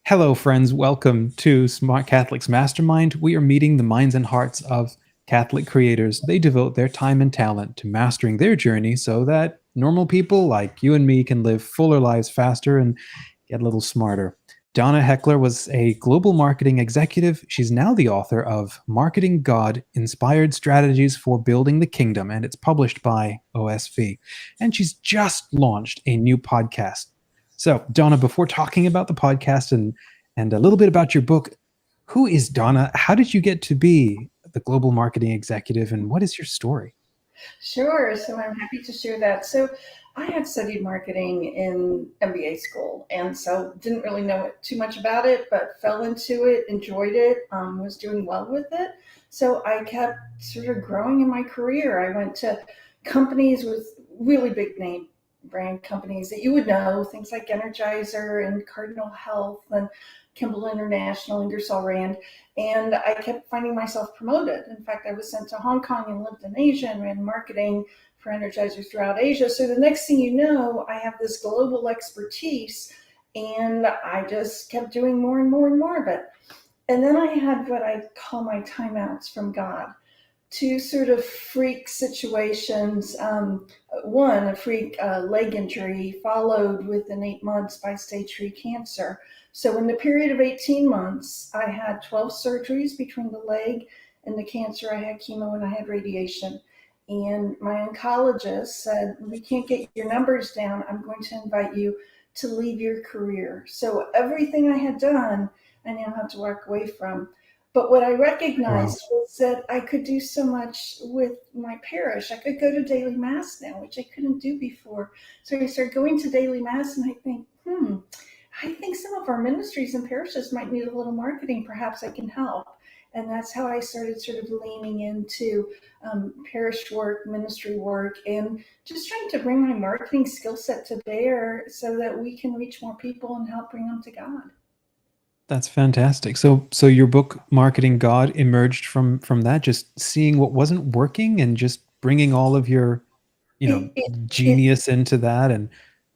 Hello, friends. Welcome to Smart Catholics Mastermind. We are meeting the minds and hearts of Catholic creators. They devote their time and talent to mastering their journey so that normal people like you and me can live fuller lives faster and get a little smarter. Donna Heckler was a global marketing executive. She's now the author of Marketing God Inspired Strategies for Building the Kingdom, and it's published by OSV. And she's just launched a new podcast. So, Donna, before talking about the podcast and a little bit about your book, who is Donna? How did you get to be the global marketing executive, and what is your story? Sure. So I'm happy to share that. So I had studied marketing in MBA school, and so didn't really know too much about it, but fell into it, enjoyed it, was doing well with it. So I kept sort of growing in my career. I went to companies with really big name brand companies that you would know, things like Energizer and Cardinal Health and Kimball International, Ingersoll Rand. And I kept finding myself promoted. In fact, I was sent to Hong Kong and lived in Asia and ran marketing for Energizer throughout Asia. So the next thing you know, I have this global expertise, and I just kept doing more and more and more of it. And then I had what I call my timeouts from God. Two sort of freak situations. One, a freak leg injury, followed within 8 months by stage 3 cancer. So in the period of 18 months, I had 12 surgeries between the leg and the cancer. I had chemo and I had radiation. And my oncologist said, we can't get your numbers down. I'm going to invite you to leave your career. So everything I had done, I now have to walk away from. But what I Wow. recognized was that I could do so much with my parish. I could go to daily mass now, which I couldn't do before. So I started going to daily mass, and I think, I think some of our ministries and parishes might need a little marketing. Perhaps I can help. And that's how I started sort of leaning into parish work, ministry work, and just trying to bring my marketing skill set to bear so that we can reach more people and help bring them to God. That's fantastic. So your book Marketing God emerged from that, just seeing what wasn't working and just bringing all of your, you know, It, it, it genius into that. And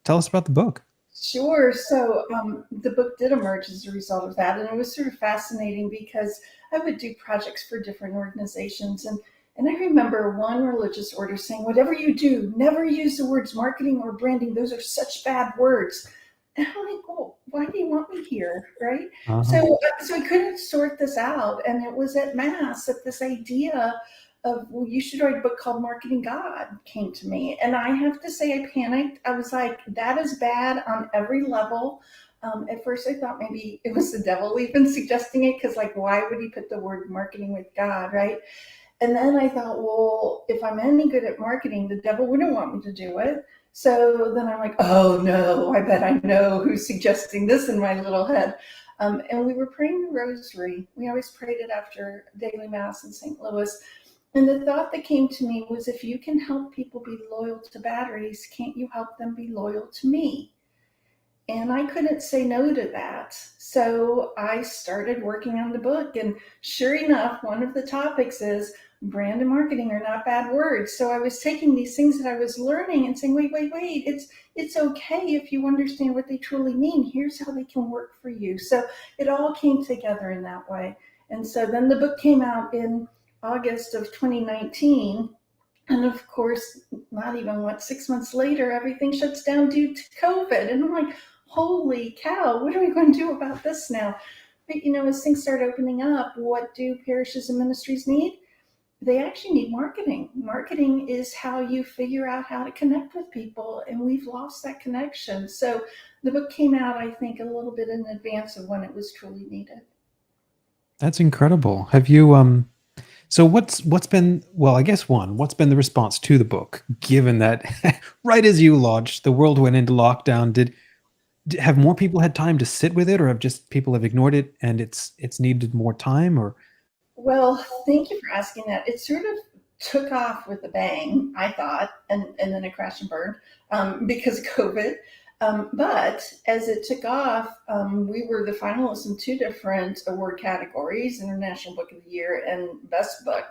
tell us about the book. Sure. So the book did emerge as a result of that, and it was sort of fascinating because I would do projects for different organizations, and I remember one religious order saying, "Whatever you do, never use the words marketing or branding; those are such bad words." And I'm like, "Well, why do you want me here, right?" Uh-huh. So I couldn't sort this out, and it was at mass that this idea of, well, you should write a book called Marketing God came to me. And I have to say, I panicked. I was like, that is bad on every level. At first, I thought maybe it was the devil even suggesting it, because, like, why would he put the word marketing with God, right? And then I thought, well, if I'm any good at marketing, the devil wouldn't want me to do it. So then I'm like, oh no, I bet I know who's suggesting this in my little head. And we were praying the rosary. We always prayed it after daily mass in St. Louis. And the thought that came to me was, if you can help people be loyal to batteries, can't you help them be loyal to me? And I couldn't say no to that. So I started working on the book. And sure enough, one of the topics is brand and marketing are not bad words. So I was taking these things that I was learning and saying, wait, it's okay if you understand what they truly mean. Here's how they can work for you. So it all came together in that way. And so then the book came out in August of 2019. And of course, not even 6 months later, everything shuts down due to COVID. And I'm like, holy cow, what are we going to do about this now? But as things start opening up, what do parishes and ministries need? They actually need marketing. Marketing is how you figure out how to connect with people, and we've lost that connection. So the book came out, I think, a little bit in advance of when it was truly needed. That's incredible. Have you So what's been, well, I guess what's been the response to the book, given that right as you launched, the world went into lockdown? Have more people had time to sit with it, or have just people have ignored it and it's needed more time, or Well, thank you for asking that. It sort of took off with a bang, I thought, and then it crashed and burned because of COVID. But as it took off, we were the finalists in two different award categories: International Book of the Year and Best Book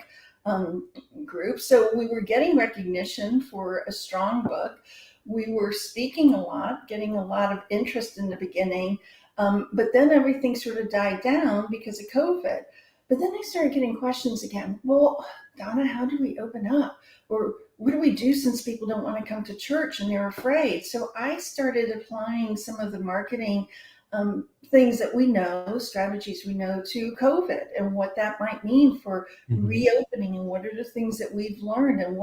um, group. So we were getting recognition for a strong book. We were speaking a lot, getting a lot of interest in the beginning. But then everything sort of died down because of COVID. But then I started getting questions again. Well, Donna, how do we open up? Or what do we do since people don't want to come to church and they're afraid? So I started applying some of the marketing things that we know, strategies we know to COVID and what that might mean for reopening and what are the things that we've learned and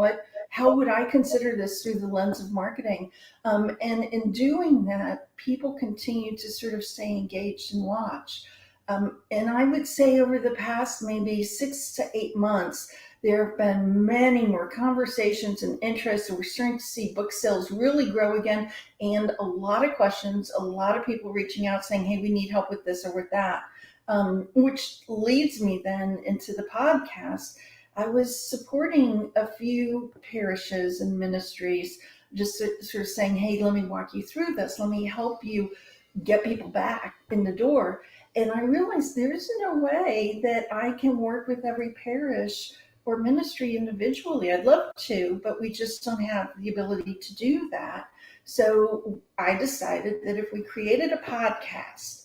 how would I consider this through the lens of marketing? And in doing that, people continue to sort of stay engaged and watch. And I would say over the past maybe 6 to 8 months, there have been many more conversations and interests. We're starting to see book sales really grow again, and a lot of questions, a lot of people reaching out saying, hey, we need help with this or with that, which leads me then into the podcast. I was supporting a few parishes and ministries, just sort of saying, hey, let me walk you through this. Let me help you get people back in the door. And I realized there's no way that I can work with every parish or ministry individually. I'd love to, but we just don't have the ability to do that. So I decided that if we created a podcast,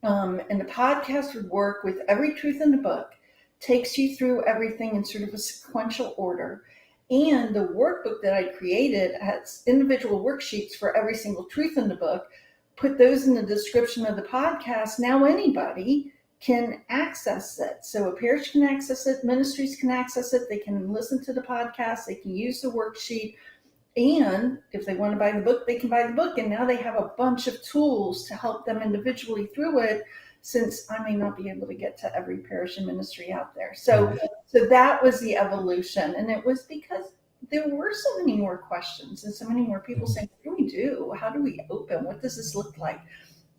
and the podcast would work with every truth in the book, takes you through everything in sort of a sequential order. And the workbook that I created has individual worksheets for every single truth in the book, put those in the description of the podcast. Now anybody can access it. So a parish can access it, ministries can access it, they can listen to the podcast, they can use the worksheet, and if they want to buy the book, they can buy the book. And now they have a bunch of tools to help them individually through it, since I may not be able to get to every parish and ministry out there. So that was the evolution. And it was because there were so many more questions and so many more people saying, what do we do? How do we open? What does this look like?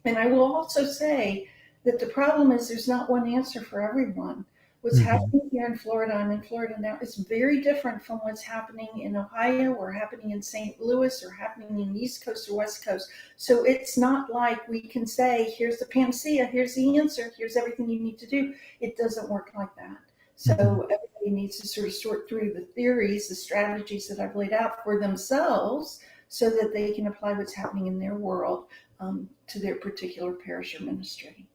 And I will also say that the problem is there's not one answer for everyone. What's happening here in Florida, I'm in Florida now, is very different from what's happening in Ohio or happening in St. Louis or happening in the East Coast or West Coast. So it's not like we can say, here's the panacea, here's the answer, here's everything you need to do. It doesn't work like that. So everybody needs to sort of sort through the theories, the strategies that I've laid out for themselves so that they can apply what's happening in their world to their particular parish or ministry.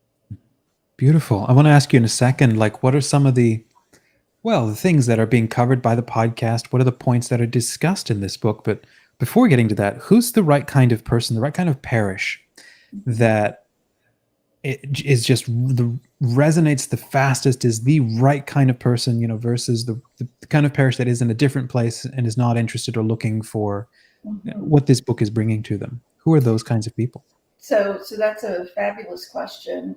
Beautiful. I want to ask you in a second, like, what are some of the things that are being covered by the podcast? What are the points that are discussed in this book? But before getting to that, who's the right kind of person, the right kind of parish that it is just resonates the fastest, is the right kind of person, versus the kind of parish that is in a different place and is not interested or looking for what this book is bringing to them? Who are those kinds of people? So that's a fabulous question.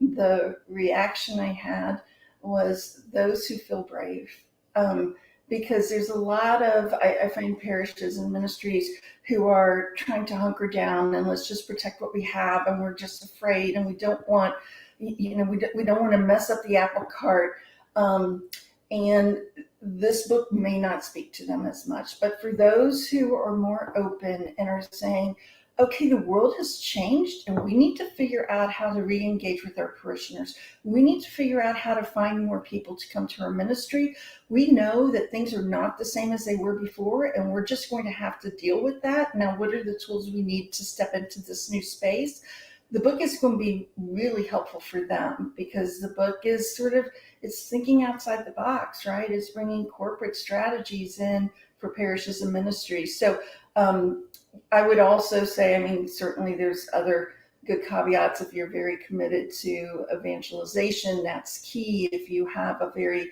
The reaction I had was those who feel brave, because there's a lot of, I find parishes and ministries who are trying to hunker down and let's just protect what we have, and we're just afraid, and we don't want, we don't want to mess up the apple cart. And this book may not speak to them as much, but for those who are more open and are saying, okay, the world has changed and we need to figure out how to re-engage with our parishioners. We need to figure out how to find more people to come to our ministry. We know that things are not the same as they were before, and we're just going to have to deal with that. Now, what are the tools we need to step into this new space? The book is going to be really helpful for them, because the book is it's thinking outside the box, right? It's bringing corporate strategies in for parishes and ministries. So, I would also say, certainly there's other good caveats. If you're very committed to evangelization, that's key. If you have a very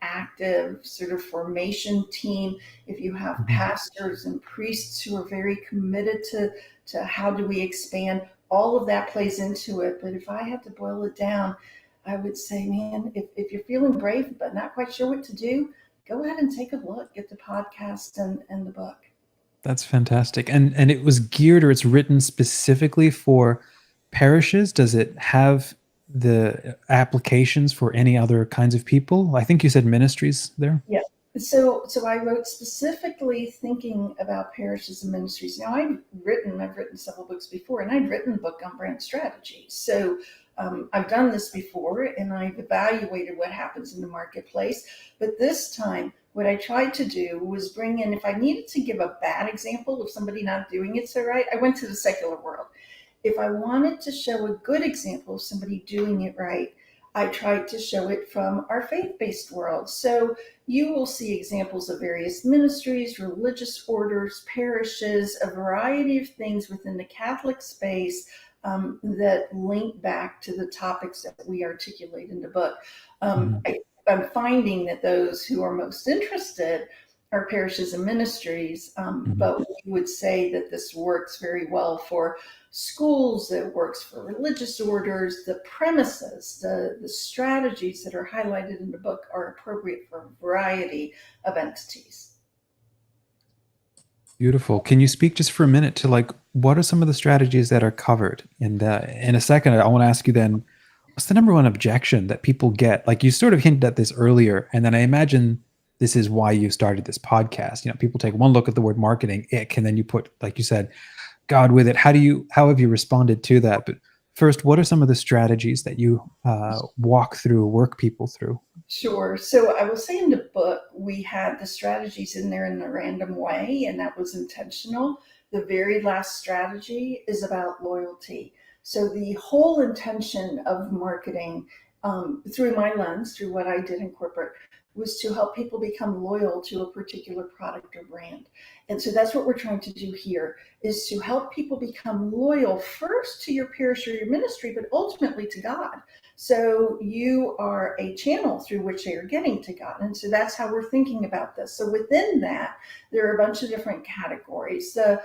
active sort of formation team, if you have pastors and priests who are very committed to how do we expand, all of that plays into it. But if I had to boil it down, I would say, man, if you're feeling brave but not quite sure what to do, go ahead and take a look at the podcast and the book. That's fantastic. And it was geared, or it's written specifically for parishes. Does it have the applications for any other kinds of people? I think you said ministries there. Yeah. So I wrote specifically thinking about parishes and ministries. Now I've written several books before, and I've written a book on brand strategy. So I've done this before, and I've evaluated what happens in the marketplace. But this time, what I tried to do was bring in, if I needed to give a bad example of somebody not doing it so right, I went to the secular world. if I wanted to show a good example of somebody doing it right, I tried to show it from our faith-based world. So you will see examples of various ministries, religious orders, parishes, a variety of things within the Catholic space that link back to the topics that we articulate in the book. I'm finding that those who are most interested are parishes and ministries, but we would say that this works very well for schools, it works for religious orders. The premises, the strategies that are highlighted in the book are appropriate for a variety of entities. Beautiful. Can you speak just for a minute to like what are some of the strategies that are covered? And in a second, I want to ask you then, what's the number one objection that people get? Like you sort of hinted at this earlier, and then I imagine this is why you started this podcast. You know, people take one look at the word marketing, ick, and then you put, like you said, God with it. How have you responded to that? But first, what are some of the strategies that you work people through? Sure. So I will say in the book, we had the strategies in there in a random way, and that was intentional. The very last strategy is about loyalty. So the whole intention of marketing, through my lens, through what I did in corporate, was to help people become loyal to a particular product or brand. And so that's what we're trying to do here, is to help people become loyal first to your parish or your ministry, but ultimately to God. So you are a channel through which they are getting to God. And so that's how we're thinking about this. So within that, there are a bunch of different categories. The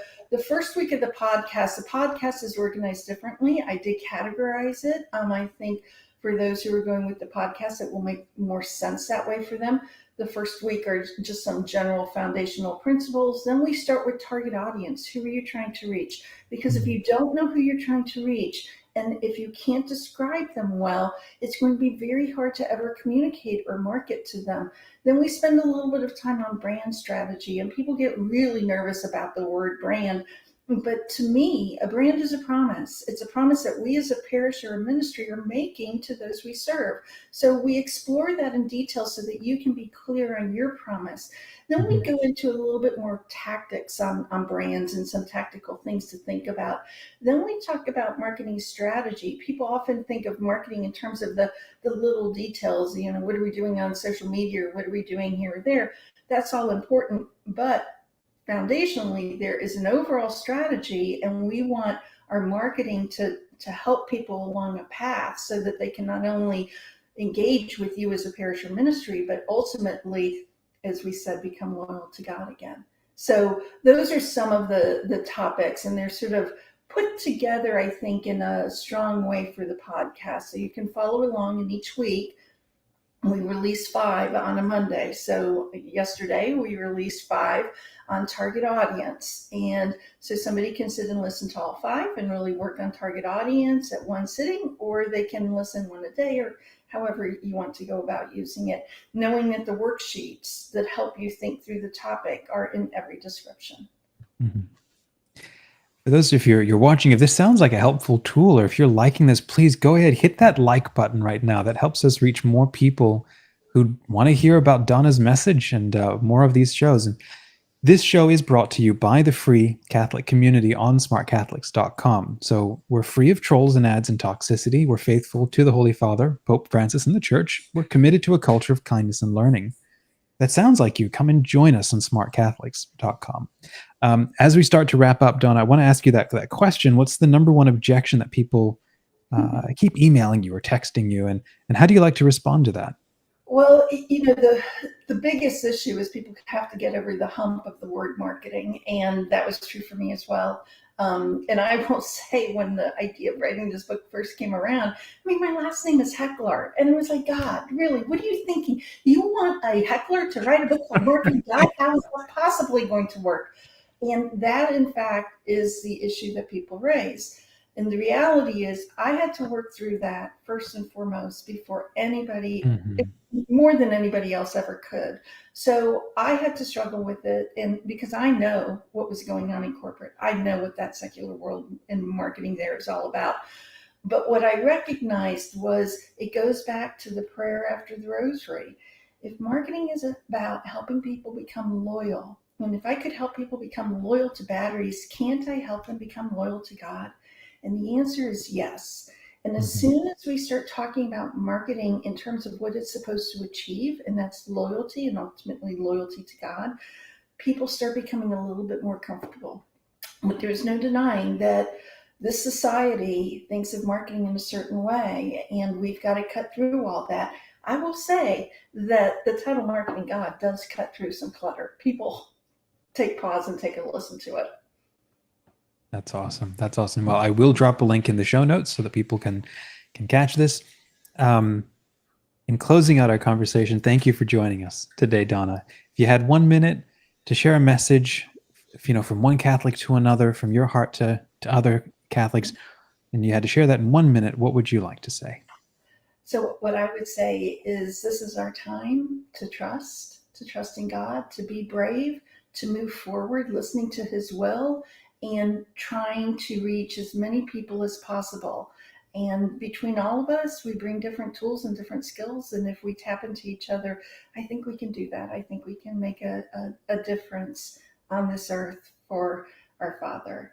first week of the podcast is organized differently. I did categorize it. I think for those who are going with the podcast, it will make more sense that way for them. The first week are just some general foundational principles. Then we start with target audience. Who are you trying to reach? Because if you don't know who you're trying to reach, and if you can't describe them well, it's going to be very hard to ever communicate or market to them. Then we spend a little bit of time on brand strategy, and people get really nervous about the word brand. But to me, a brand is a promise. It's a promise that we as a parish or a ministry are making to those we serve. So we explore that in detail so that you can be clear on your promise. Then we go into a little bit more tactics on brands and some tactical things to think about. Then we talk about marketing strategy. People often think of marketing in terms of the little details, you know, what are we doing on social media or what are we doing here or there? That's all important, but foundationally, there is an overall strategy, and we want our marketing to help people along a path so that they can not only engage with you as a parish or ministry, but ultimately, as we said, become loyal to God again. So those are some of the topics, and they're sort of put together, I think, in a strong way for the podcast. So you can follow along in each week. We release 5 on a Monday. So yesterday we released 5 on target audience. And so somebody can sit and listen to all 5 and really work on target audience at one sitting, or they can listen one a day, or however you want to go about using it, knowing that the worksheets that help you think through the topic are in every description. For those of you you're watching, if this sounds like a helpful tool, or if you're liking this, please go ahead, hit that like button right now. That helps us reach more people who want to hear about Donna's message and more of these shows. And this show is brought to you by the free Catholic community on SmartCatholics.com. So we're free of trolls and ads and toxicity. We're faithful to the Holy Father, Pope Francis, and the Church. We're committed to a culture of kindness and learning. That sounds like you. Come and join us on SmartCatholics.com. As we start to wrap up, Donna, I want to ask you that question. What's the number one objection that people keep emailing you or texting you, and how do you like to respond to that? Well, you know, the biggest issue is people have to get over the hump of the word marketing, and that was true for me as well. And I will say, when the idea of writing this book first came around, I mean, my last name is Heckler, and it was like, God, really, what are you thinking? You want a Heckler to write a book called Marketing God? How is that possibly going to work? And that, in fact, is the issue that people raise. And the reality is, I had to work through that first and foremost before anybody, more than anybody else ever could. So I had to struggle with it, and because I know what was going on in corporate, I know what that secular world and marketing there is all about. But what I recognized was it goes back to the prayer after the rosary. If marketing is about helping people become loyal, and if I could help people become loyal to batteries, can't I help them become loyal to God? And the answer is yes. And as Mhm. soon as we start talking about marketing in terms of what it's supposed to achieve, and that's loyalty and ultimately loyalty to God, people start becoming a little bit more comfortable. But there's no denying that this society thinks of marketing in a certain way, and we've got to cut through all that. I will say that the title Marketing God does cut through some clutter. People take pause and take a listen to it. That's awesome. That's awesome. Well, I will drop a link in the show notes so that people can catch this. In closing out our conversation, thank you for joining us today, Donna. If you had 1 minute to share a message, from one Catholic to another, from your heart to other Catholics, and you had to share that in 1 minute, what would you like to say? So what I would say is this is our time to trust in God, to be brave, to move forward, listening to his will, and trying to reach as many people as possible. And between all of us, we bring different tools and different skills. And if we tap into each other, I think we can do that. I think we can make a difference on this earth for our Father.